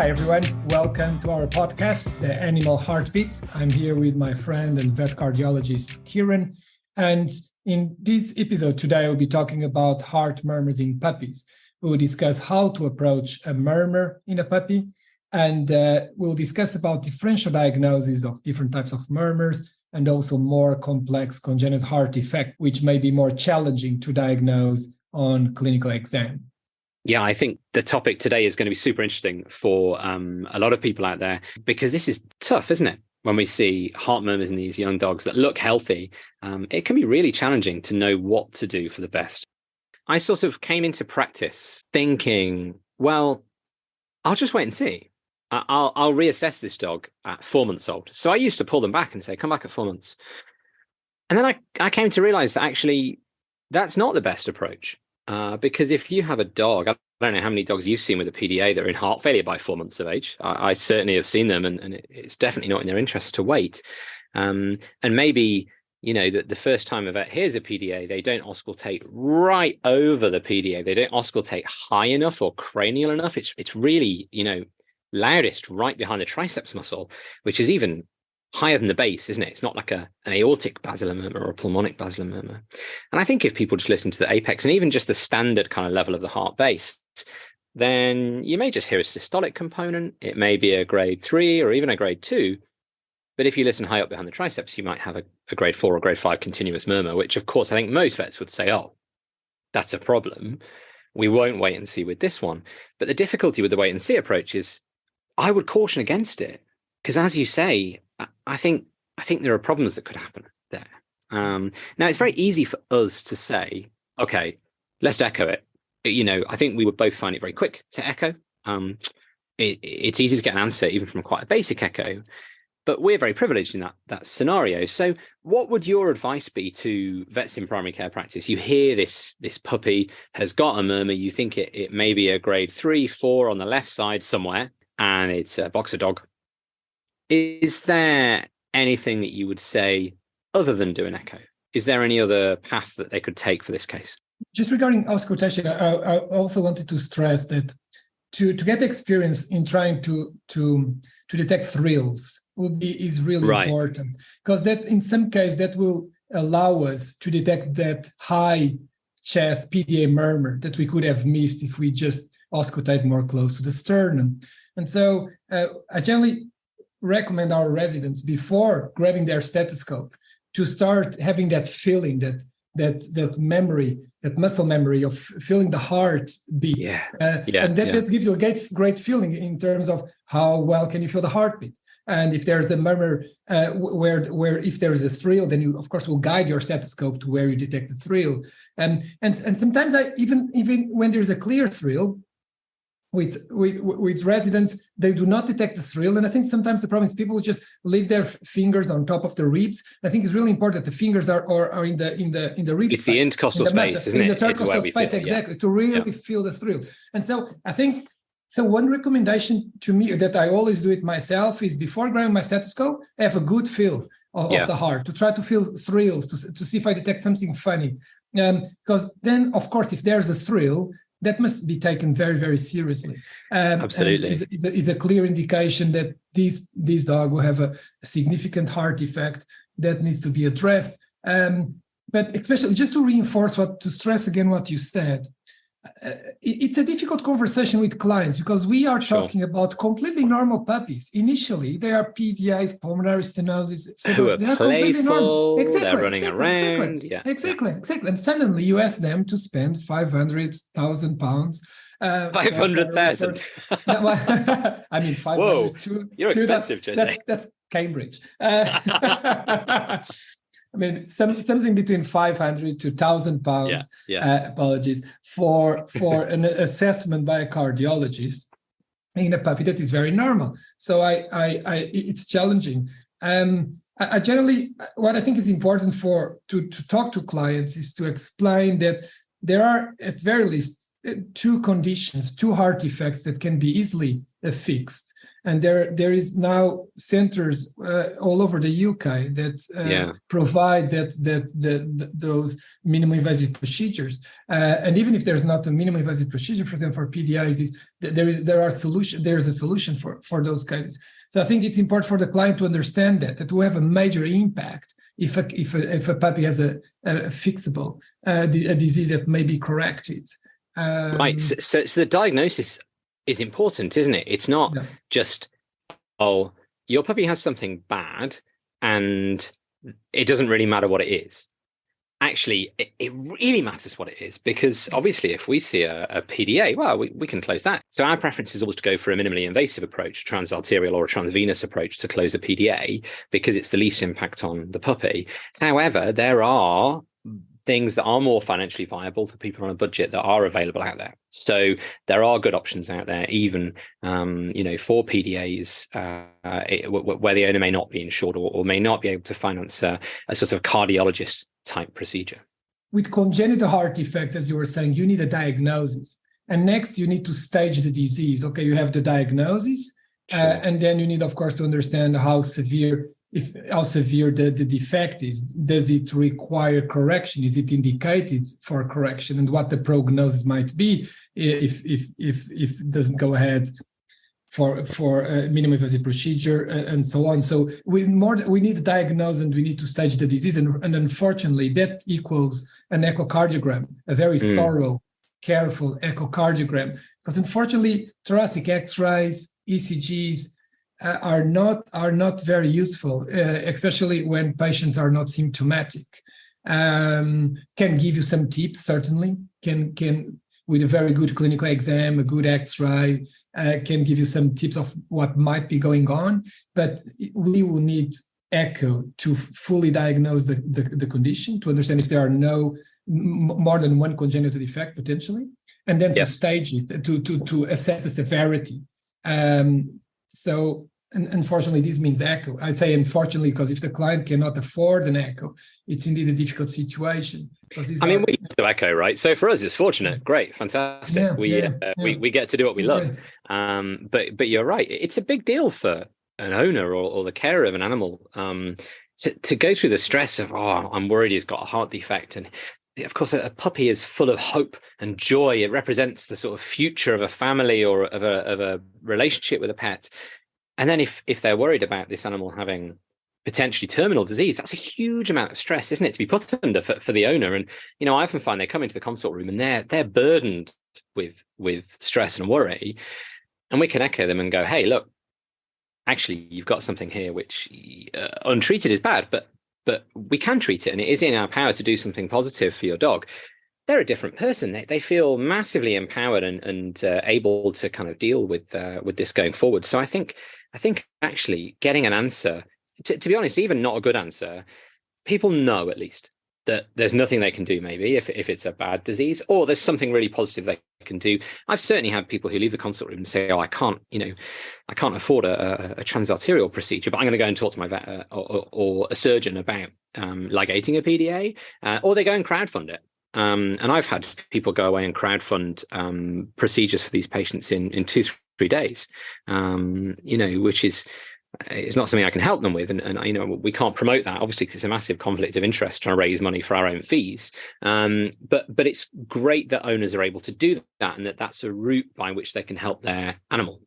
Hi, everyone. Welcome to our podcast, The Animal Heartbeat. I'm here with my friend and vet cardiologist, Kieran. And in this episode today, we'll be talking about heart murmurs in puppies. We'll discuss how to approach a murmur in a puppy. And we'll discuss about differential diagnosis of different types of murmurs and also more complex congenital heart defect, which may be more challenging to diagnose on clinical exam. Yeah, I think the topic today is going to be super interesting for a lot of people out there, because this is tough, isn't it? When we see heart murmurs in these young dogs that look healthy, it can be really challenging to know what to do for the best. I sort of came into practice thinking, well, I'll just wait and see. I'll reassess this dog at 4 months old. So I used to pull them back and say, come back at 4 months. And then I came to realize that actually that's not the best approach. Because if you have a dog, I don't know how many dogs you've seen with a PDA that are in heart failure by 4 months of age. I certainly have seen them, and it's definitely not in their interest to wait. And maybe, you know, that the first time a vet hears a PDA, they don't auscultate right over the PDA. They don't auscultate high enough or cranial enough. It's really, you know, loudest right behind the triceps muscle, which is even higher than the base, isn't it? It's not like an aortic basilar murmur or a pulmonic basilar murmur. And I think if people just listen to the apex and even just the standard kind of level of the heart base, then you may just hear a systolic component. It may be a grade 3 or even a grade 2. But if you listen high up behind the triceps, you might have a grade 4 or grade 5 continuous murmur, which of course I think most vets would say, oh, that's a problem. We won't wait and see with this one. But the difficulty with the wait and see approach is I would caution against it. Because as you say, I think there are problems that could happen there. Now, it's very easy for us to say, okay, let's echo it. You know, I think we would both find it very quick to echo. It's easy to get an answer even from quite a basic echo, but we're very privileged in that scenario. So what would your advice be to vets in primary care practice? You hear this puppy has got a murmur, you think it may be a grade 3, 4 on the left side somewhere, and it's a boxer dog. Is there anything that you would say other than do an echo? Is there any other path that they could take for this case? Just regarding auscultation, I also wanted to stress that to get experience in trying to detect thrills is really important, because that in some cases that will allow us to detect that high chest PDA murmur that we could have missed if we just auscultate more close to the sternum. And so I generally recommend our residents, before grabbing their stethoscope, to start having that feeling, that memory, that muscle memory of feeling the heart beat. And that gives you a great feeling in terms of how well can you feel the heartbeat. And if there's a murmur where if there's a thrill, then you of course will guide your stethoscope to where you detect the thrill. And sometimes even when there's a clear thrill, with residents, they do not detect the thrill. And I think sometimes the problem is people just leave their fingers on top of the ribs. I think it's really important that the fingers are in the ribs. It's the intercostal space, isn't it? In the intercostal space, exactly, to really feel the thrill. And so I think, one recommendation to me that I always do it myself is, before grabbing my stethoscope, I have a good feel of the heart, to try to feel thrills, to see if I detect something funny. Because then, of course, if there's a thrill, that must be taken very, very seriously. Absolutely. Is a clear indication that this dog will have a significant heart defect that needs to be addressed. But especially, just to stress again what you said, it's a difficult conversation with clients, because we are talking about completely normal puppies. Initially, they are PDAs, pulmonary stenosis, who are playful, they're running around. Exactly. And suddenly you ask them to spend 500,000 pounds. 500,000. I mean, 500. Whoa, you're expensive, Jose. That's Cambridge. I mean, something between 500 to 1,000 pounds. Apologies for an assessment by a cardiologist in a puppy that is very normal. So it's challenging. I generally, what I think is important to talk to clients is to explain that there are at very least two conditions, two heart defects that can be easily fixed. And there is now centers all over the UK that provide those minimally invasive procedures. And even if there's not a minimally invasive procedure, for example, for PDIs, there's a solution for those cases. So I think it's important for the client to understand that will have a major impact if a puppy has a fixable a disease that may be corrected. Right. So the diagnosis is important, isn't it? It's not just, oh, your puppy has something bad and it doesn't really matter what it is. Actually, it really matters what it is, because obviously if we see a PDA, well, we can close that. So our preference is always to go for a minimally invasive approach, transarterial or a transvenous approach to close a PDA, because it's the least impact on the puppy. However, there are things that are more financially viable for people on a budget that are available out there. So there are good options out there, even for PDAs, where the owner may not be insured or may not be able to finance a sort of cardiologist type procedure. With congenital heart defect, as you were saying, you need a diagnosis, and next you need to stage the disease. Okay, you have the diagnosis, and then you need, of course, to understand how severe the defect is. Does it require correction? Is it indicated for correction? And what the prognosis might be if it doesn't go ahead for a minimally invasive procedure and so on. So we need to diagnose and we need to stage the disease. And unfortunately, that equals an echocardiogram, a very thorough, careful echocardiogram. Because unfortunately, thoracic X-rays, ECGs, are not very useful, especially when patients are not symptomatic. Can give you some tips, certainly. Can with a very good clinical exam, a good X-ray, can give you some tips of what might be going on. But we will need echo to fully diagnose the condition, to understand if there are more than one congenital defect potentially, and then to stage it, to assess the severity. So unfortunately, this means echo. I say unfortunately because if the client cannot afford an echo, it's indeed a difficult situation. We do echo, right? So for us, it's fortunate. Great, fantastic. We get to do what we love. But you're right. It's a big deal for an owner or the carer of an animal to go through the stress of, I'm worried he's got a heart defect. And of course, a puppy is full of hope and joy. It represents the sort of future of a family or of a relationship with a pet. And then if they're worried about this animal having potentially terminal disease, that's a huge amount of stress, isn't it, to be put under for the owner? And, I often find they come into the consult room and they're burdened with stress and worry. And we can echo them and go, hey, look, actually, you've got something here which untreated is bad, but we can treat it. And it is in our power to do something positive for your dog. They're a different person. They feel massively empowered and able to kind of deal with this going forward. So I think actually getting an answer, to be honest, even not a good answer, people know at least that there's nothing they can do, maybe if it's a bad disease, or there's something really positive they can do. I've certainly had people who leave the consult room and say, I can't afford a transarterial procedure, but I'm going to go and talk to my vet or a surgeon about ligating a PDA, or they go and crowdfund it. And I've had people go away and crowdfund procedures for these patients in 2-3 days, which is, it's not something I can help them with. And we can't promote that, obviously, because it's a massive conflict of interest trying to raise money for our own fees. But it's great that owners are able to do that, and that's a route by which they can help their animal.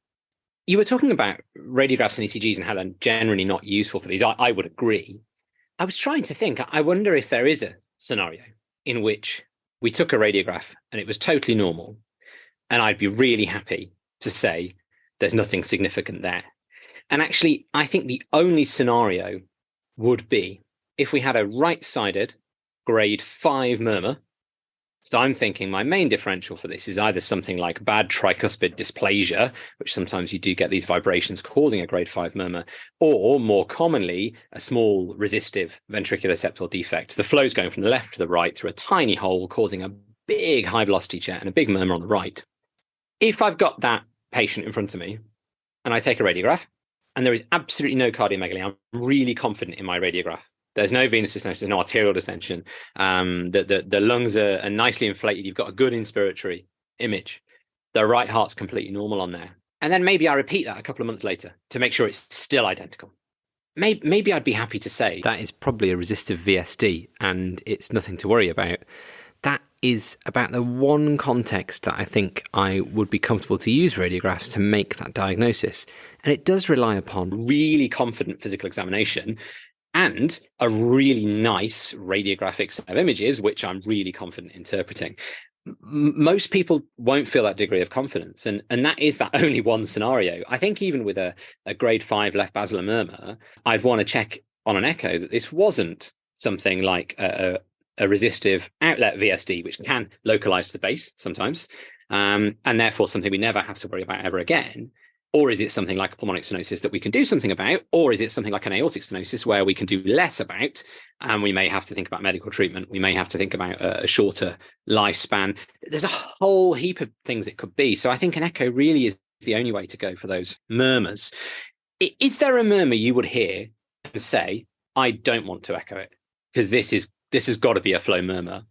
You were talking about radiographs and ECGs and how they're generally not useful for these. I would agree. I was trying to think, I wonder if there is a scenario in which we took a radiograph and it was totally normal, and I'd be really happy to say there's nothing significant there. And actually, I think the only scenario would be if we had a right-sided grade 5 murmur. So I'm thinking my main differential for this is either something like bad tricuspid dysplasia, which sometimes you do get these vibrations causing a grade 5 murmur, or more commonly, a small resistive ventricular septal defect. The flow's going from the left to the right through a tiny hole, causing a big high velocity jet and a big murmur on the right. If I've got that patient in front of me and I take a radiograph and there is absolutely no cardiomegaly, I'm really confident in my radiograph There's no venous distension, there's no arterial distension. The lungs are nicely inflated. You've got a good inspiratory image. The right heart's completely normal on there. And then maybe I repeat that a couple of months later to make sure it's still identical. Maybe I'd be happy to say that is probably a resistive VSD and it's nothing to worry about. That is about the one context that I think I would be comfortable to use radiographs to make that diagnosis. And it does rely upon really confident physical examination and a really nice radiographic set of images, which I'm really confident interpreting. Most people won't feel that degree of confidence. And that is that only one scenario. I think even with a grade 5 left basilar murmur, I'd want to check on an echo that this wasn't something like a resistive outlet VSD, which can localize to the base sometimes, and therefore something we never have to worry about ever again. Or is it something like a pulmonic stenosis that we can do something about? Or is it something like an aortic stenosis where we can do less about, and we may have to think about medical treatment? We may have to think about a shorter lifespan. There's a whole heap of things it could be. So I think an echo really is the only way to go for those murmurs. Is there a murmur you would hear and say, I don't want to echo it because this has got to be a flow murmur?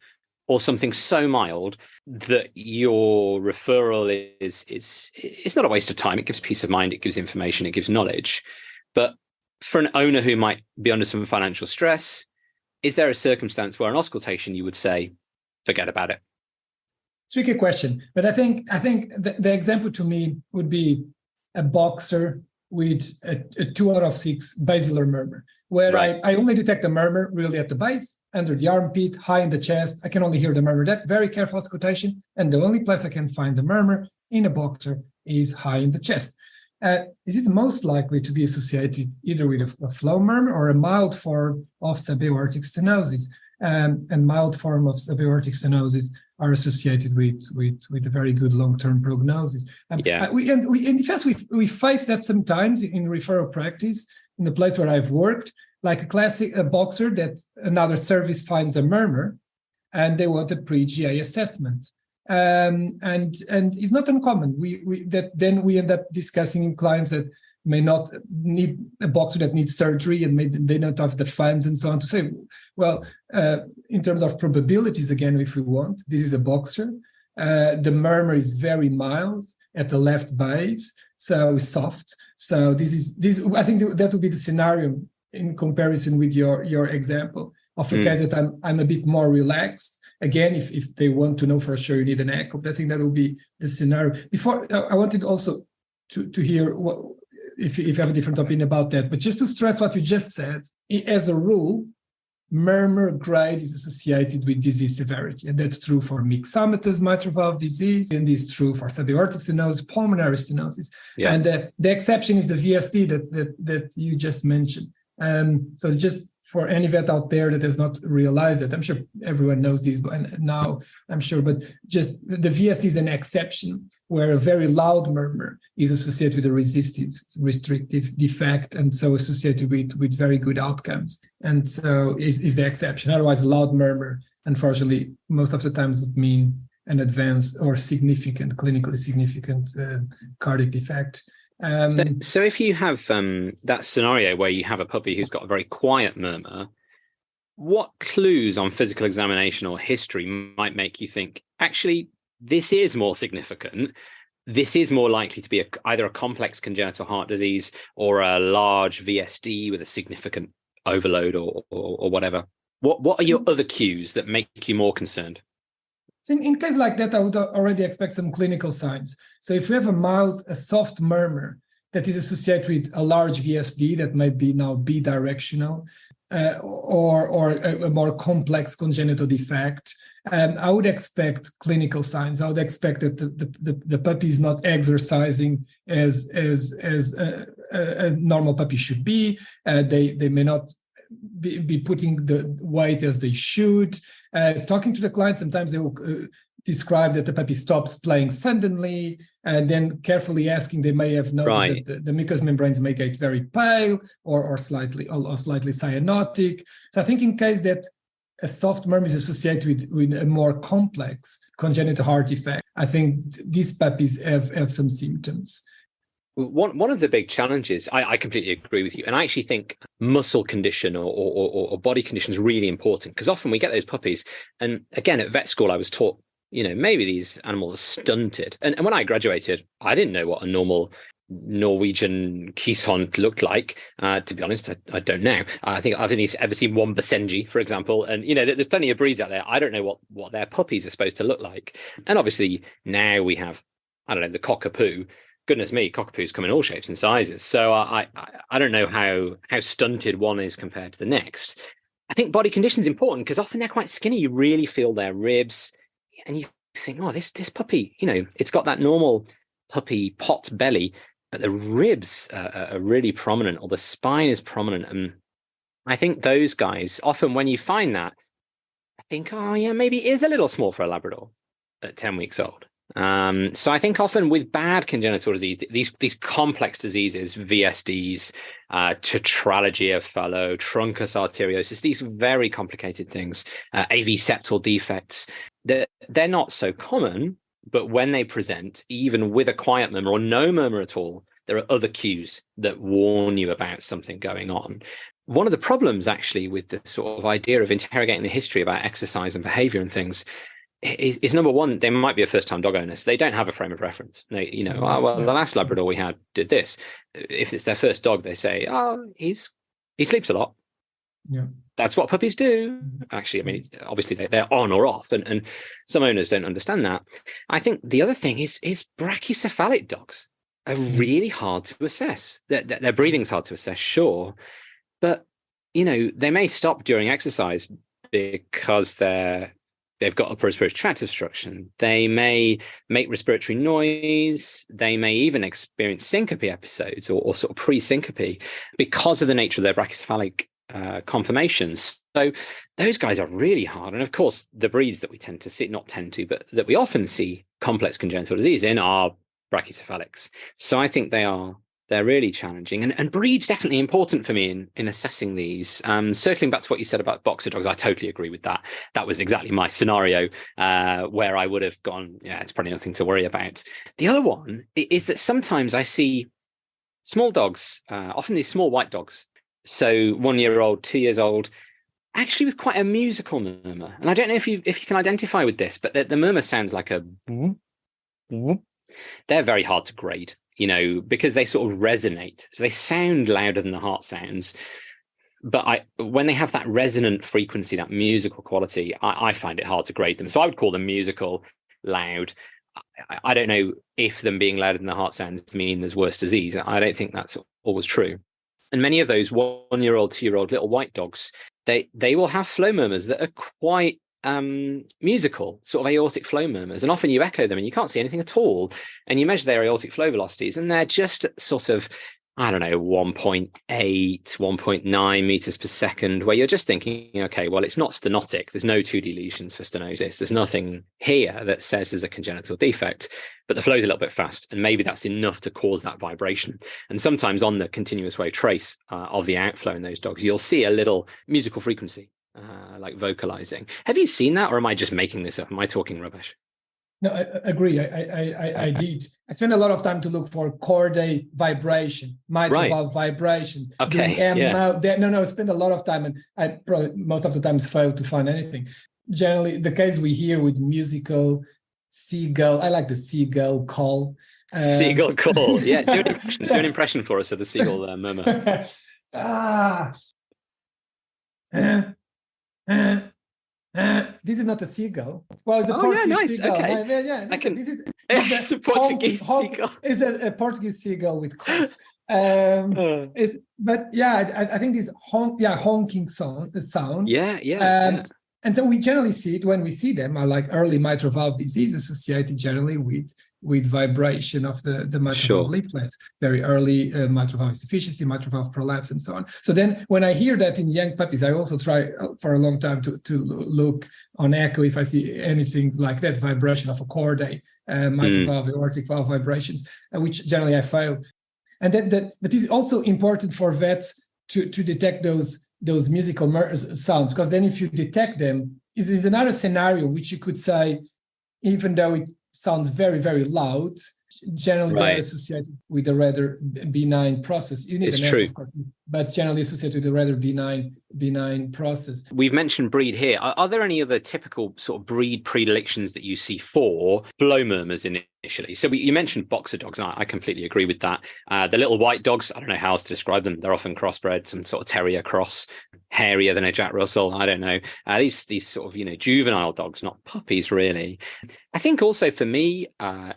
Or something so mild that your referral is it's not a waste of time. It gives peace of mind, it gives information, it gives knowledge. But for an owner who might be under some financial stress, is there a circumstance where an auscultation you would say, forget about it? Tricky question. But I think the example to me would be a boxer with a 2 out of 6 basilar murmur, where right. I only detect a murmur really at the base, under the armpit, high in the chest. I can only hear the murmur. That very careful auscultation, and the only place I can find the murmur in a boxer is high in the chest. This is most likely to be associated either with a flow murmur or a mild form of subaortic stenosis. And mild form of subaortic stenosis are associated with a very good long-term prognosis. In fact, we face that sometimes in referral practice in the place where I've worked, like a boxer that another service finds a murmur, and they want a pre-GA assessment. And it's not uncommon. Then we end up discussing in clients that may not need a boxer that needs surgery and they don't have the funds and so on, to say, well, in terms of probabilities, again, if we want, this is a boxer. The murmur is very mild at the left base, so it's soft. So this. I think that would be the scenario in comparison with your example of a case that I'm a bit more relaxed. Again, if they want to know for sure you need an echo, I think that would be the scenario. Before, I wanted also to hear what, if you have a different opinion about that, but just to stress what you just said, as a rule, murmur grade is associated with disease severity, and that's true for myxomatous mitral valve disease, and is true for subaortic stenosis, pulmonary stenosis, and the exception is the VSD that you just mentioned. So just for any vet out there that has not realized that, I'm sure everyone knows this, but now I'm sure, but just the VSD is an exception where a very loud murmur is associated with a resistive, restrictive defect, and so associated with very good outcomes. And so is the exception. Otherwise, a loud murmur, unfortunately, most of the times would mean an advanced or significant, clinically significant cardiac defect. So if you have that scenario where you have a puppy who's got a very quiet murmur, what clues on physical examination or history might make you think, actually, this is more significant? This is more likely to be either a complex congenital heart disease or a large VSD with a significant overload or whatever. What are your other cues that make you more concerned? So in case like that, I would already expect some clinical signs. So if we have a soft murmur that is associated with a large VSD that might be now bidirectional, or a more complex congenital defect, I would expect clinical signs. I would expect that the puppy is not exercising as a normal puppy should be. They may not be putting the weight as they should. Talking to the client, sometimes they will describe that the puppy stops playing suddenly, and then carefully asking, they may have noticed that the mucous membranes may get very pale or slightly cyanotic. So I think in case that a soft murmur is associated with a more complex congenital heart defect, I think these puppies have some symptoms. One of the big challenges, I completely agree with you. And I actually think muscle condition or body condition is really important, because often we get those puppies. And again, at vet school, I was taught, maybe these animals are stunted. And when I graduated, I didn't know what a normal Norwegian Keeshond looked like. To be honest, I don't know. I think I've only ever seen one Basenji, for example. And, there's plenty of breeds out there. I don't know what their puppies are supposed to look like. And obviously now we have, I don't know, the cockapoo. Goodness me, cockapoos come in all shapes and sizes. So I don't know how stunted one is compared to the next. I think body condition is important, because often they're quite skinny. You really feel their ribs, and you think, oh, this puppy, it's got that normal puppy pot belly, but the ribs are really prominent, or the spine is prominent. And I think those guys, often when you find that, I think, oh yeah, maybe it is a little small for a Labrador at 10 weeks old. So I think often with bad congenital disease, these complex diseases, VSDs, tetralogy of Fallot, truncus arteriosus, these very complicated things, AV septal defects, they're not so common, but when they present, even with a quiet murmur or no murmur at all, there are other cues that warn you about something going on. One of the problems actually with the sort of idea of interrogating the history about exercise and behavior and things is number one, they might be a first-time dog owner, so they don't have a frame of reference. The last Labrador we had did this. If it's their first dog, they say, oh, he sleeps a lot. Yeah, that's what puppies do. Actually, I mean, obviously they're on or off, and some owners don't understand that. I think the other thing is brachycephalic dogs are really hard to assess. Their breathing's hard to assess, sure, but they may stop during exercise because they've got upper respiratory tract obstruction. They may make respiratory noise. They may even experience syncope episodes or sort of pre-syncope because of the nature of their brachycephalic conformations. So those guys are really hard. And of course, the breeds that we but that we often see complex congenital disease in are brachycephalics. So I think they're really challenging, and breed's definitely important for me in assessing these. Circling back to what you said about boxer dogs, I totally agree with that. That was exactly my scenario where I would have gone, yeah, it's probably nothing to worry about. The other one is that sometimes I see small dogs, often these small white dogs, so 1 year old, 2 years old, actually with quite a musical murmur. And I don't know if you can identify with this, but the murmur sounds like a whoop, whoop. They're very hard to grade, because they sort of resonate. So they sound louder than the heart sounds. But when they have that resonant frequency, that musical quality, I find it hard to grade them. So I would call them musical, loud. I don't know if them being louder than the heart sounds mean there's worse disease. I don't think that's always true. And many of those 1 year old, 2 year old little white dogs, they will have flow murmurs that are quite musical, sort of aortic flow murmurs, and often you echo them and you can't see anything at all, and you measure their aortic flow velocities and they're just sort of, I don't know, 1.8, 1.9 meters per second, where you're just thinking, okay, well, it's not stenotic. There's no 2D lesions for stenosis. There's nothing here that says there's a congenital defect, but the flow's a little bit fast, and maybe that's enough to cause that vibration. And sometimes on the continuous wave trace of the outflow in those dogs, you'll see a little musical frequency, like vocalizing. Have you seen that, or am I just making this up? Am I talking rubbish? No, I agree. I did. I spent a lot of time to look for chordae vibration, mitral valve vibration. Okay. I spent a lot of time, and I probably most of the times failed to find anything. Generally, the case we hear with musical seagull. I like the seagull call. Seagull call. Yeah, do an impression for us of the seagull murmur. This is not a seagull. Well, it's a Portuguese seagull. Okay. This is it's a Portuguese seagull. It's a Portuguese seagull with cough. But yeah, I think this honking sound. Yeah. And so we generally see it when we see them are like early mitral valve disease associated generally with vibration of the mitral valve leaflets, very early mitral valve insufficiency, mitral valve prolapse, and so on. So then when I hear that in young puppies, I also try for a long time to look on echo if I see anything like that, vibration of a chordae, mitral valve, aortic valve vibrations, which generally I fail. And but it's also important for vets to detect those musical sounds, because then if you detect them, it is another scenario which you could say, even though it sounds very, very loud, generally they are associated with a rather benign process. You need an amp, of course, but generally associated with a rather benign process. We've mentioned breed here. Are there any other typical sort of breed predilections that you see for flow murmurs initially? So you mentioned boxer dogs, and I completely agree with that. The little white dogs, I don't know how else to describe them. They're often crossbred, some sort of terrier cross, hairier than a Jack Russell. I don't know. These sort of, juvenile dogs, not puppies really. I think also for me,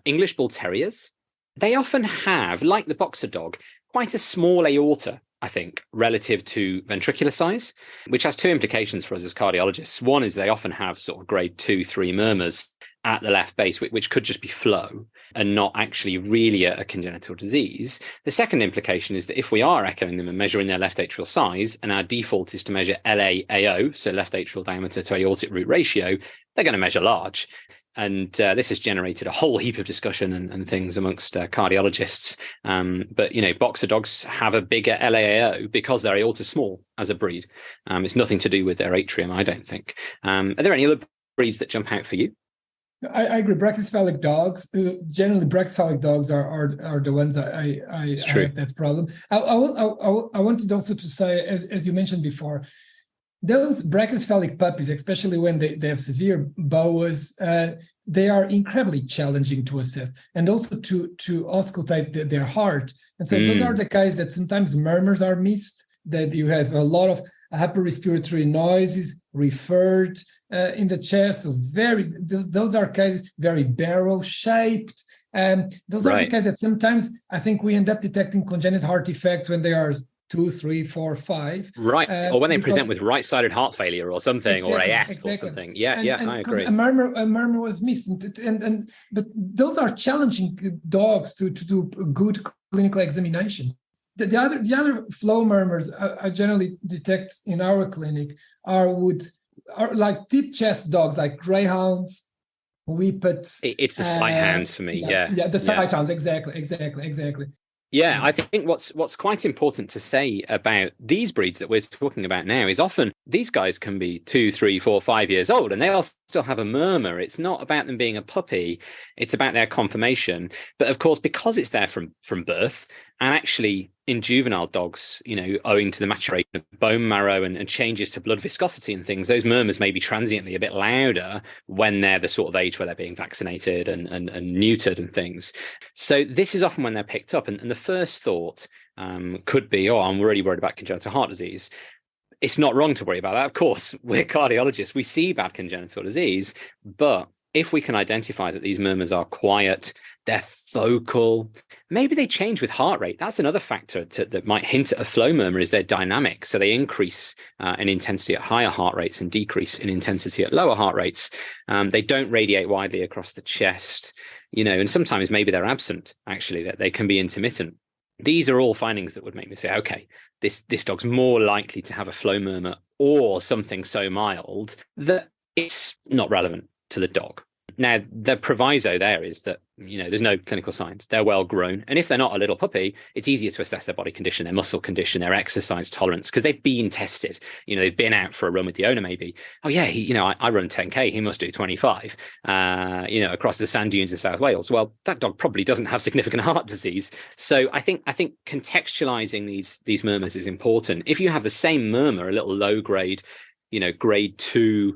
English Bull Terriers, they often have, like the boxer dog, quite a small aorta, I think, relative to ventricular size, which has two implications for us as cardiologists. One is they often have sort of grade 2, 3 murmurs at the left base, which could just be flow and not actually really a congenital disease. The second implication is that if we are echoing them and measuring their left atrial size, and our default is to measure LAAO, so left atrial diameter to aortic root ratio, they're going to measure large. And this has generated a whole heap of discussion and things amongst cardiologists. But, boxer dogs have a bigger LAAO because their aorta is small as a breed. It's nothing to do with their atrium, I don't think. Are there any other breeds that jump out for you? I agree. Brachycephalic dogs, generally brachycephalic dogs are the ones I have that problem. I wanted also to say, as you mentioned before, those brachycephalic puppies, especially when they have severe boas, they are incredibly challenging to assess and also to auscultate their heart. And so those are the guys that sometimes murmurs are missed, that you have a lot of hyperrespiratory noises referred in the chest. So those are cases very barrel shaped. Those are the cases that sometimes I think we end up detecting congenital heart defects when they are 2, 3, 4, 5. Right. Or when they present with right-sided heart failure or something, or AF or something. Yeah, I agree. A murmur was missed. But those are challenging dogs to do good clinical examinations. The other flow murmurs I generally detect in our clinic are like deep chest dogs, like greyhounds, whippets. It's the sight hounds for me. Yeah, the sight hounds. Exactly. Yeah, I think what's quite important to say about these breeds that we're talking about now is often these guys can be 2, 3, 4, 5 years old and they'll still have a murmur. It's not about them being a puppy, it's about their conformation. But of course, because it's there from birth, and actually in juvenile dogs, owing to the maturation of bone marrow and changes to blood viscosity and things, those murmurs may be transiently a bit louder when they're the sort of age where they're being vaccinated and neutered and things. So this is often when they're picked up. And the first thought could be, I'm really worried about congenital heart disease. It's not wrong to worry about that. Of course, we're cardiologists. We see bad congenital disease. But if we can identify that these murmurs are quiet, they're focal, maybe they change with heart rate. That's another factor that might hint at a flow murmur, is they're dynamic. So they increase in intensity at higher heart rates and decrease in intensity at lower heart rates. They don't radiate widely across the chest, and sometimes maybe they're absent, actually, that they can be intermittent. These are all findings that would make me say, okay, this dog's more likely to have a flow murmur or something so mild that it's not relevant to the dog. Now, the proviso there is that, there's no clinical signs. They're well grown. And if they're not a little puppy, it's easier to assess their body condition, their muscle condition, their exercise tolerance, because they've been tested. They've been out for a run with the owner, maybe. Oh, yeah, I run 10K. He must do 25, across the sand dunes in South Wales. Well, that dog probably doesn't have significant heart disease. So I think contextualizing these murmurs is important. If you have the same murmur, a little low grade, grade 2,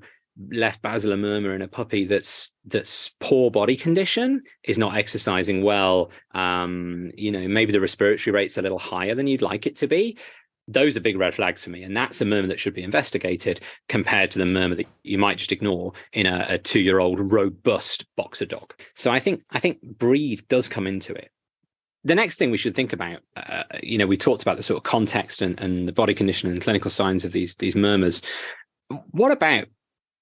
left basilar murmur in a puppy that's poor body condition, is not exercising well, maybe the respiratory rate's a little higher than you'd like it to be, those are big red flags for me. And that's a murmur that should be investigated compared to the murmur that you might just ignore in a 2-year-old robust boxer dog. So I think breed does come into it. The next thing we should think about, we talked about the sort of context and the body condition and clinical signs of these murmurs. What about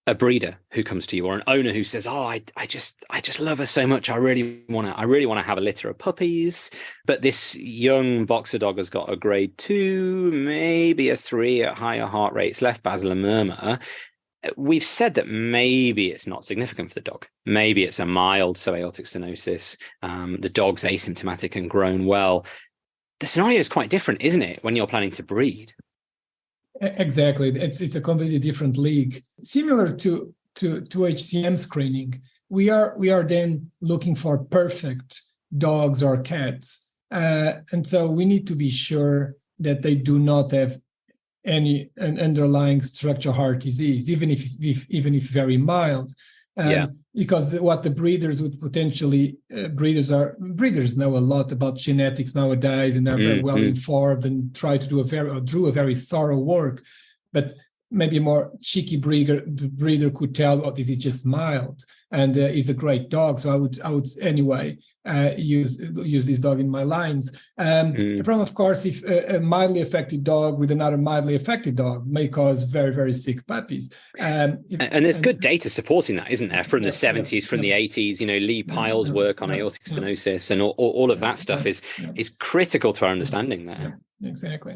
a breeder who comes to you, or an owner who says, I just love her so much, I really want to have a litter of puppies, but this young boxer dog has got a grade 2, maybe a 3 at higher heart rates, left basilar murmur. We've said that maybe it's not significant for the dog. Maybe it's a mild subaortic stenosis. The dog's asymptomatic and grown well. The scenario is quite different, isn't it, when you're planning to breed? Exactly. It's a completely different league. Similar to HCM screening, we are then looking for perfect dogs or cats. And so we need to be sure that they do not have any underlying structural heart disease, even if very mild. Because what the breeders would potentially, breeders know a lot about genetics nowadays, and they're very well informed and try to do a very thorough work. But maybe a more cheeky breeder could tell, oh, this is just mild, and is a great dog. So I would anyway use this dog in my lines. The problem, of course, if a mildly affected dog with another mildly affected dog may cause very, very sick puppies. And there's good data supporting that, isn't there? From the 70s, from the 80s, Lee Pyle's work on aortic stenosis and all of that stuff is critical to our understanding there. Exactly.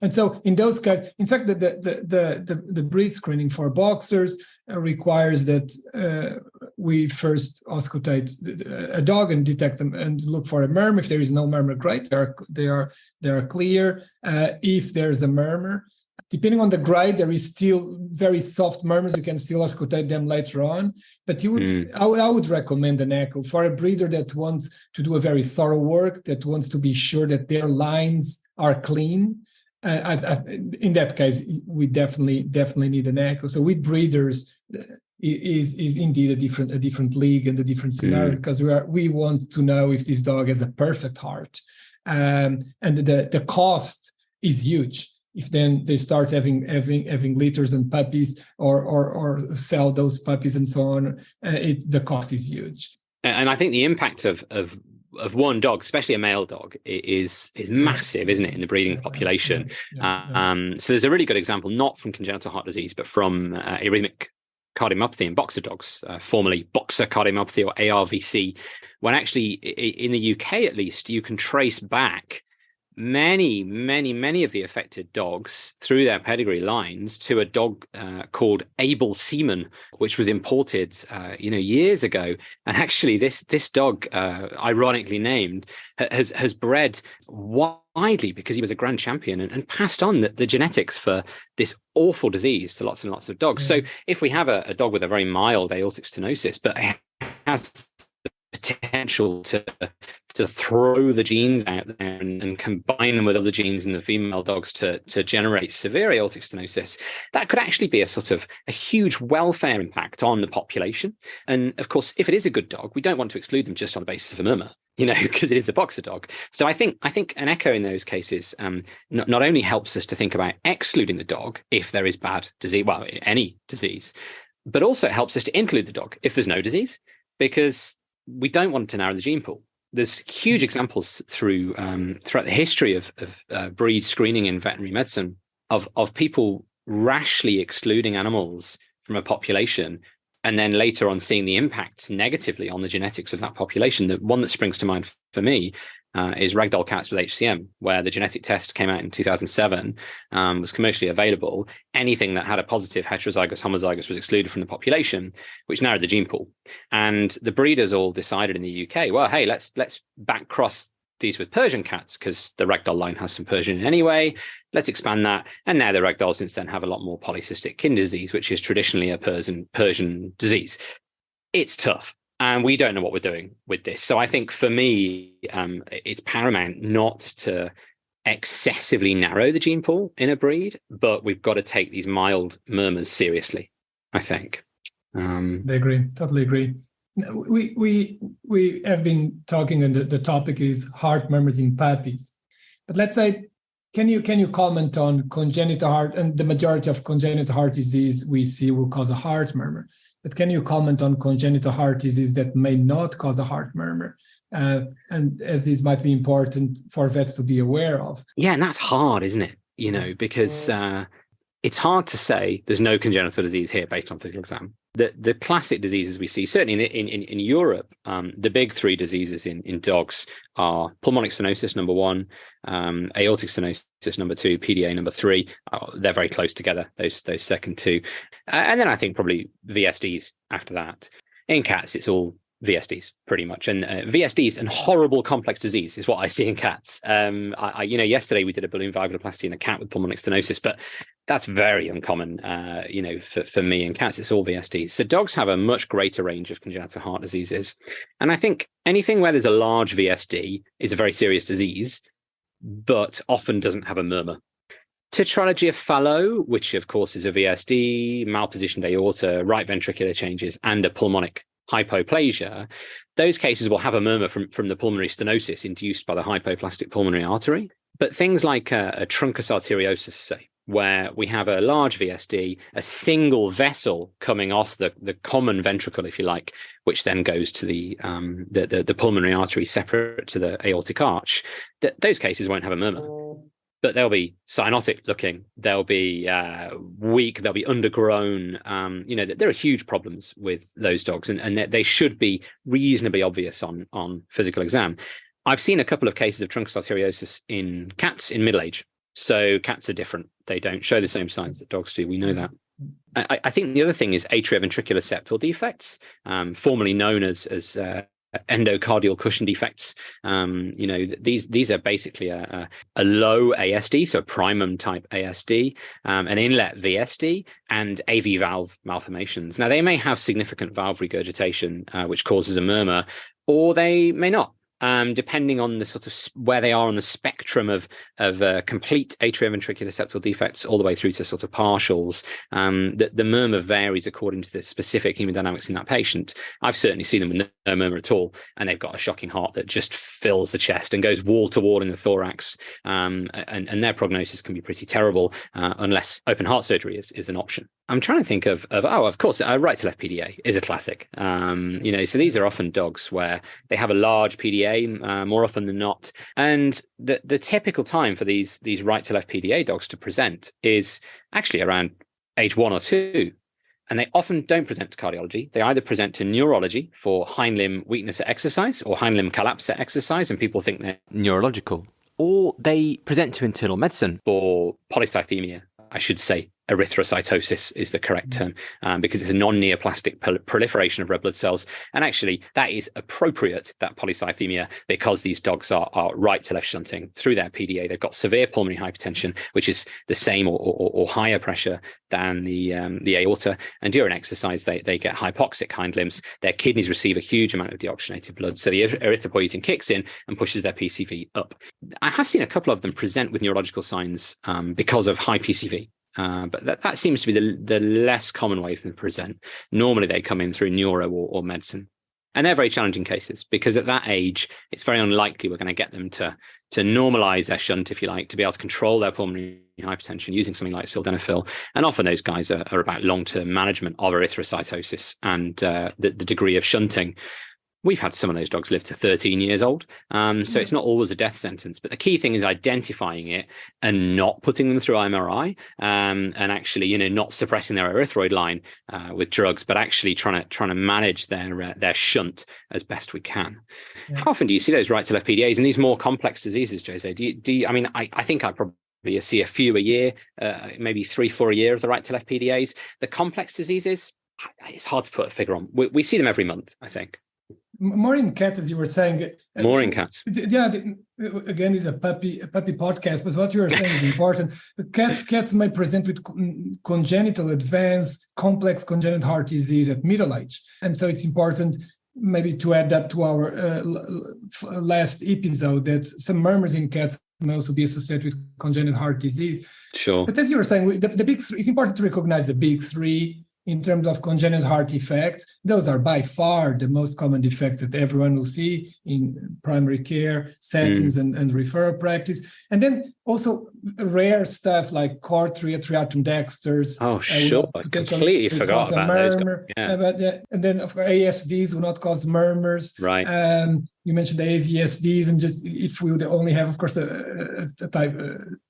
And so in those cases, in fact, the breed screening for boxers requires that we first auscultate a dog and detect them and look for a murmur. If there is no murmur, great, they are clear. If there's a murmur, depending on the grade, there is still very soft murmurs. You can still auscultate them later on. But I would recommend an echo for a breeder that wants to do a very thorough work, that wants to be sure that their lines are clean. In that case, we definitely need an echo. So with breeders, is indeed a different league and a different scenario, because we want to know if this dog has a perfect heart, and the cost is huge. If then they start having litters and puppies, or sell those puppies and so on, the cost is huge. And I think the impact of one dog, especially a male dog, is massive, isn't it, in the breeding population? So there's a really good example, not from congenital heart disease, but from arrhythmic cardiomyopathy in boxer dogs, formerly boxer cardiomyopathy or ARVC, when actually in the UK at least, you can trace back many of the affected dogs through their pedigree lines to a dog called Abel Seaman, which was imported years ago. And actually this dog, ironically named, has bred widely because he was a grand champion and passed on the genetics for this awful disease to lots and lots of dogs. So if we have a dog with a very mild aortic stenosis but has potential to throw the genes out there and combine them with other genes in the female dogs to generate severe aortic stenosis, that could actually be a huge welfare impact on the population. And of course, if it is a good dog, we don't want to exclude them just on the basis of a murmur, because it is a boxer dog. So I think an echo in those cases not only helps us to think about excluding the dog if there is bad disease, well, any disease, but also it helps us to include the dog if there's no disease, because we don't want to narrow the gene pool. There's huge examples throughout the history of breed screening in veterinary medicine of people rashly excluding animals from a population and then later on seeing the impacts negatively on the genetics of that population. The one that springs to mind for me is ragdoll cats with HCM, where the genetic test came out in 2007, was commercially available. Anything that had a positive heterozygous homozygous was excluded from the population, which narrowed the gene pool. And the breeders all decided in the UK, well, hey, let's back cross these with Persian cats because the ragdoll line has some Persian in anyway. Let's expand that. And now the ragdolls since then have a lot more polycystic kidney disease, which is traditionally a Persian disease. It's tough. And we don't know what we're doing with this. So I think for me, it's paramount not to excessively narrow the gene pool in a breed, but we've got to take these mild murmurs seriously, I think. I agree, totally agree. We have been talking, and the topic is heart murmurs in puppies. But let's say, can you comment on congenital heart, and the majority of congenital heart disease we see will cause a heart murmur. But can you comment on congenital heart disease that may not cause a heart murmur? And as these might be important for vets to be aware of. Yeah, and that's hard, isn't it? Because it's hard to say there's no congenital disease here based on physical exam. The classic diseases we see, certainly in Europe, the big three diseases in dogs are pulmonic stenosis, number one, aortic stenosis, number two, PDA, number three. They're very close together, those second two. And then I think probably VSDs after that. In cats, it's all VSDs pretty much, and VSDs and horrible complex disease is what I see in cats. Yesterday we did a balloon valvuloplasty in a cat with pulmonic stenosis, but That's very uncommon, for me and cats. It's all VSDs. So dogs have a much greater range of congenital heart diseases. And I think anything where there's a large VSD is a very serious disease, but often doesn't have a murmur. Tetralogy of Fallot, which of course is a VSD, malpositioned aorta, right ventricular changes, and a pulmonic hypoplasia, those cases will have a murmur from the pulmonary stenosis induced by the hypoplastic pulmonary artery. But things like a truncus arteriosus, say, where we have a large VSD, a single vessel coming off the common ventricle, if you like, which then goes to the pulmonary artery separate to the aortic arch, those cases won't have a murmur. But they'll be cyanotic looking, they'll be weak, they'll be undergrown. There are huge problems with those dogs, and they should be reasonably obvious on physical exam. I've seen a couple of cases of truncus arteriosus in cats in middle age. So cats are different. They don't show the same signs that dogs do. We know that. I think the other thing is atrioventricular septal defects, formerly known as endocardial cushion defects. These are basically a low ASD, so primum type ASD, an inlet VSD, and AV valve malformations. Now, they may have significant valve regurgitation, which causes a murmur, or they may not. Depending on the sort of where they are on the spectrum of complete atrioventricular septal defects all the way through to sort of partials, the murmur varies according to the specific hemodynamics in that patient. I've certainly seen them with no murmur at all, and they've got a shocking heart that just fills the chest and goes wall to wall in the thorax, and their prognosis can be pretty terrible unless open heart surgery is an option. I'm trying to think of course, right to left PDA is a classic. So these are often dogs where they have a large PDA more often than not. And the typical time for these right to left PDA dogs to present is actually around age 1 or 2. And they often don't present to cardiology. They either present to neurology for hind limb weakness at exercise or hind limb collapse at exercise, and people think they're neurological, or they present to internal medicine for polycythemia, I should say. Erythrocytosis is the correct term, because it's a non-neoplastic proliferation of red blood cells. And actually, that is appropriate, that polycythemia, because these dogs are right to left shunting through their PDA. They've got severe pulmonary hypertension, which is the same or higher pressure than the aorta. And during exercise, they get hypoxic hind limbs. Their kidneys receive a huge amount of deoxygenated blood. So the erythropoietin kicks in and pushes their PCV up. I have seen a couple of them present with neurological signs because of high PCV. But that seems to be the less common way for them to present. Normally they come in through neuro or medicine. And they're very challenging cases, because at that age, it's very unlikely we're going to get them to normalize their shunt, if you like, to be able to control their pulmonary hypertension using something like sildenafil. And often those guys are about long-term management of erythrocytosis and the degree of shunting. We've had some of those dogs live to 13 years old. So it's not always a death sentence. But the key thing is identifying it and not putting them through MRI, and actually, not suppressing their erythroid line with drugs, but actually trying to manage their shunt as best we can. Yeah. How often do you see those right to left PDAs in these more complex diseases, Jose? Do you, I think I probably see a few a year, maybe 3-4 a year of the right to left PDAs. The complex diseases, it's hard to put a figure on. We see them every month, I think. More in cats, as you were saying. More in cats. Yeah, again, it's a puppy podcast, but what you were saying is important. Cats may present with congenital, advanced, complex congenital heart disease at middle age. And so it's important maybe to add up to our last episode that some murmurs in cats may also be associated with congenital heart disease. Sure. But as you were saying, the big three, it's important to recognize the big three. In terms of congenital heart defects, those are by far the most common defects that everyone will see in primary care settings and referral practice. And then also rare stuff like triatriatum dexters. Oh, sure. I completely forgot about those guys. Yeah. And then, of course, ASDs will not cause murmurs. Right. You mentioned the AVSDs, and just if we would only have, of course, a type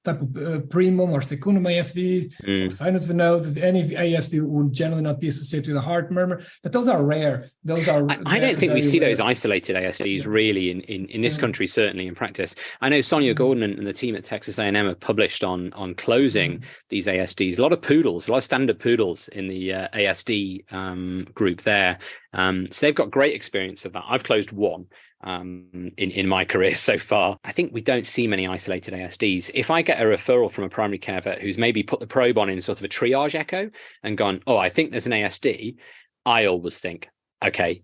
of primum or secundum ASDs, or sinus venosus, any ASD would generally not be associated with a heart murmur, but those are rare. I don't think we see those isolated ASDs really in this country, certainly in practice. I know Sonia Gordon and the team at Texas Texas A&M have published on closing these ASDs. A lot of poodles, a lot of standard poodles in the ASD group there. So they've got great experience of that. I've closed one in my career so far. I think we don't see many isolated ASDs. If I get a referral from a primary care vet who's maybe put the probe on in sort of a triage echo and gone, oh, I think there's an ASD, I always think, okay,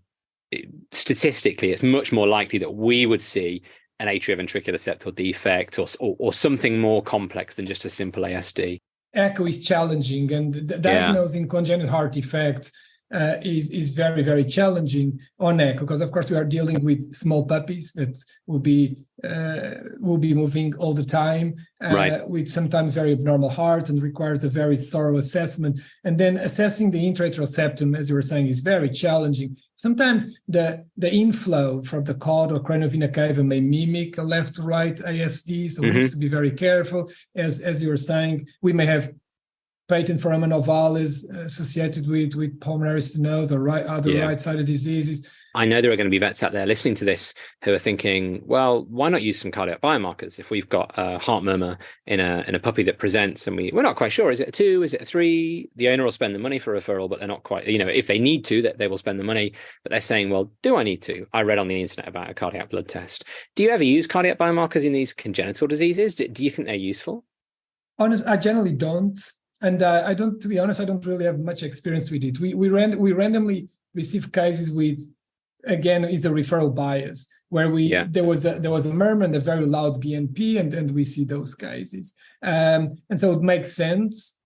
statistically, it's much more likely that we would see an atrioventricular septal defect or something more complex than just a simple ASD. Echo is challenging, and diagnosing congenital heart defects is very, very challenging on echo, because of course we are dealing with small puppies that will be moving all the time, with sometimes very abnormal hearts, and requires a very thorough assessment. And then assessing the intra-atrial septum, as you were saying, is very challenging. Sometimes the inflow from the caud or craniovena cava may mimic a left-to-right ASD, so we need to be very careful. As you were saying, we may have patent foramen ovalis associated with pulmonary stenosis or other right-sided diseases. I know there are going to be vets out there listening to this who are thinking, well, why not use some cardiac biomarkers? If we've got a heart murmur in a puppy that presents and we're not quite sure, is it a 2, is it a 3? The owner will spend the money for referral, but they're not quite, if they need to, that they will spend the money, but they're saying, well, do I need to? I read on the internet about a cardiac blood test. Do you ever use cardiac biomarkers in these congenital diseases? Do you think they're useful? Honestly, I generally don't. And I don't, to be honest, I don't really have much experience with it. We randomly receive cases with, again, is a referral bias, where there was a murmur and a very loud BNP, and we see those cases. And so it makes sense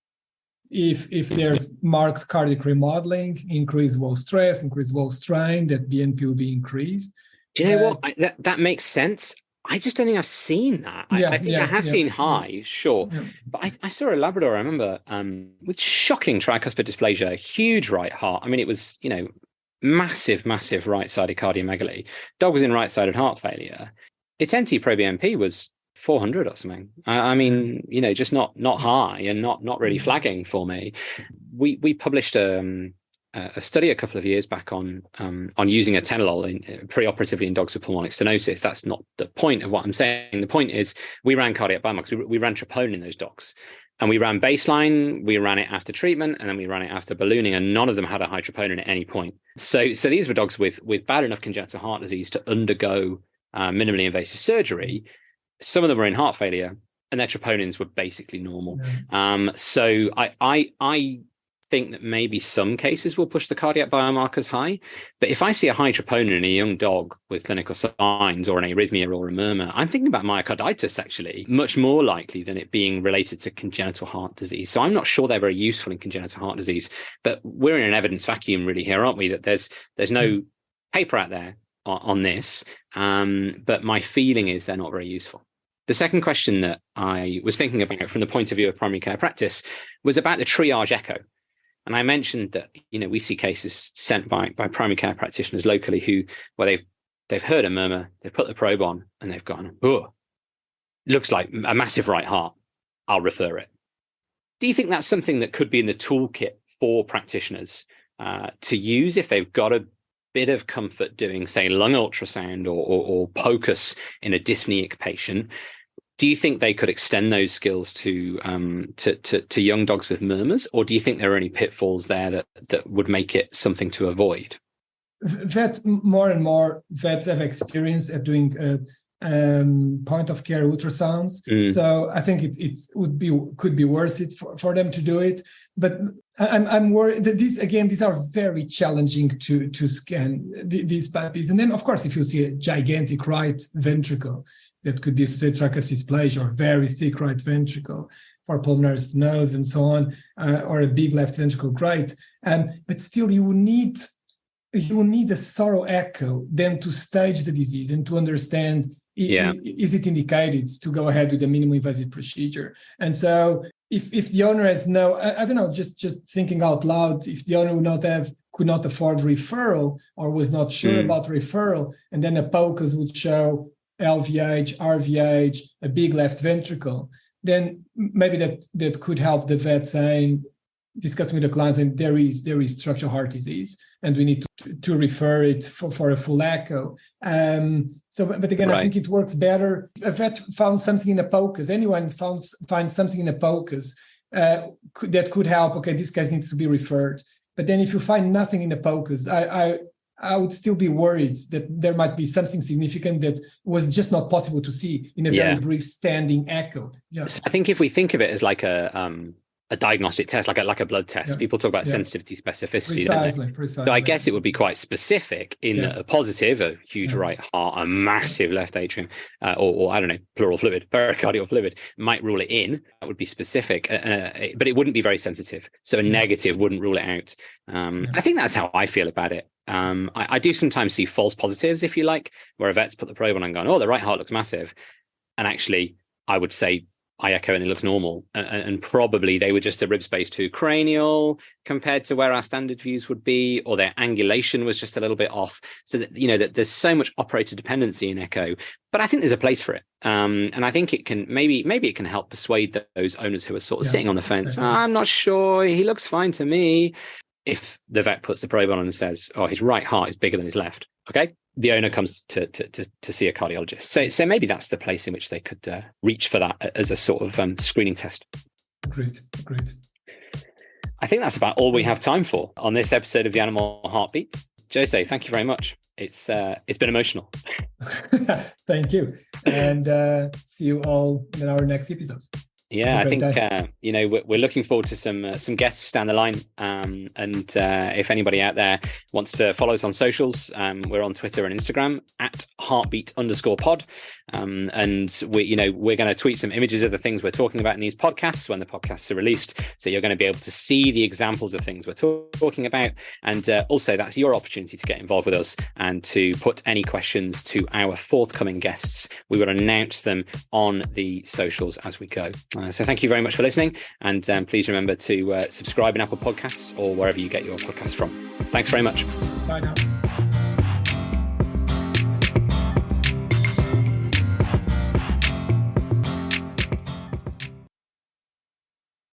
if there's marked cardiac remodeling, increased wall stress, increased wall strain, that BNP will be increased. Do you know what? That makes sense. I just don't think I've seen that. I think I have seen high, sure. Yeah. But I saw a Labrador, I remember, with shocking tricuspid dysplasia, huge right heart. I mean, it was, massive right-sided cardiomegaly. Dog was in right-sided heart failure. Its NT-proBNP was 400 or something. I mean, just not high and not really flagging for me. We published a study a couple of years back on using atenolol preoperatively in dogs with pulmonic stenosis. That's not the point of what I'm saying. The point is we ran cardiac biomarkers. We ran troponin in those dogs. And we ran baseline, we ran it after treatment, and then we ran it after ballooning, and none of them had a high troponin at any point. So these were dogs with bad enough congenital heart disease to undergo minimally invasive surgery. Some of them were in heart failure, and their troponins were basically normal. So I think that maybe some cases will push the cardiac biomarkers high, but if I see a high troponin in a young dog with clinical signs or an arrhythmia or a murmur, I'm thinking about myocarditis actually, much more likely than it being related to congenital heart disease. So I'm not sure they're very useful in congenital heart disease, but we're in an evidence vacuum really here, aren't we? That there's no paper out there on this, but my feeling is they're not very useful. The second question that I was thinking about from the point of view of primary care practice was about the triage echo. And I mentioned that, we see cases sent by primary care practitioners locally where they've heard a murmur, they've put the probe on and they've gone, oh, looks like a massive right heart, I'll refer it. Do you think that's something that could be in the toolkit for practitioners to use if they've got a bit of comfort doing, say, lung ultrasound or POCUS in a dyspneic patient? Do you think they could extend those skills to young dogs with murmurs, or do you think there are any pitfalls there that would make it something to avoid? More and more vets have experience at doing point of care ultrasounds. So I think it could be worth it for them to do it. But I'm worried that these are very challenging to scan these puppies. And then of course, if you see a gigantic right ventricle, that could be associated tricuspid dysplasia or very thick right ventricle for pulmonary stenosis and so on, or a big left ventricle, great. But still, you will need a thorough echo then to stage the disease and to understand is it indicated to go ahead with a minimally invasive procedure. And so if the owner has I don't know, just thinking out loud, if the owner could not afford referral or was not sure about referral, and then a POCUS would show LVH, RVH, a big left ventricle, then maybe that could help the vet saying, discussing with the clients, and there is structural heart disease, and we need to refer it for a full echo. But again, I think it works better. A vet found something in a POCUS. Anyone finds something in a POCUS that could help. Okay, this case needs to be referred. But then if you find nothing in a POCUS, I would still be worried that there might be something significant that was just not possible to see in a very brief standing echo. Yeah. I think if we think of it as like a diagnostic test, like a blood test, people talk about sensitivity, specificity. Precisely. So I guess it would be quite specific in a positive, a huge right heart, a massive left atrium, or I don't know, pleural fluid, pericardial fluid, might rule it in. That would be specific, but it wouldn't be very sensitive. So a negative wouldn't rule it out. I think that's how I feel about it. I do sometimes see false positives, if you like, where a vet's put the probe on and gone, oh, the right heart looks massive. And actually, I would say, I echo and it looks normal, and probably they were just a rib space too cranial compared to where our standard views would be, or their angulation was just a little bit off. So that, that there's so much operator dependency in echo, but I think there's a place for it. And I think it can maybe it can help persuade those owners who are sort of sitting on the fence. Oh, I'm not sure, he looks fine to me. If the vet puts the probe on and says, oh, his right heart is bigger than his left, okay, the owner comes to see a cardiologist. So maybe that's the place in which they could reach for that as a sort of screening test. Great. I think that's about all we have time for on this episode of The Animal Heartbeat. Jose, thank you very much. It's been emotional. Thank you. And see you all in our next episodes. Yeah, I think we're looking forward to some guests down the line. And if anybody out there wants to follow us on socials, we're on Twitter and Instagram at @heartbeat_pod. And we're going to tweet some images of the things we're talking about in these podcasts when the podcasts are released. So you're going to be able to see the examples of things we're talking about. And also that's your opportunity to get involved with us and to put any questions to our forthcoming guests. We will announce them on the socials as we go. So thank you very much for listening, and please remember to subscribe in Apple Podcasts or wherever you get your podcasts from. Thanks very much. Bye now.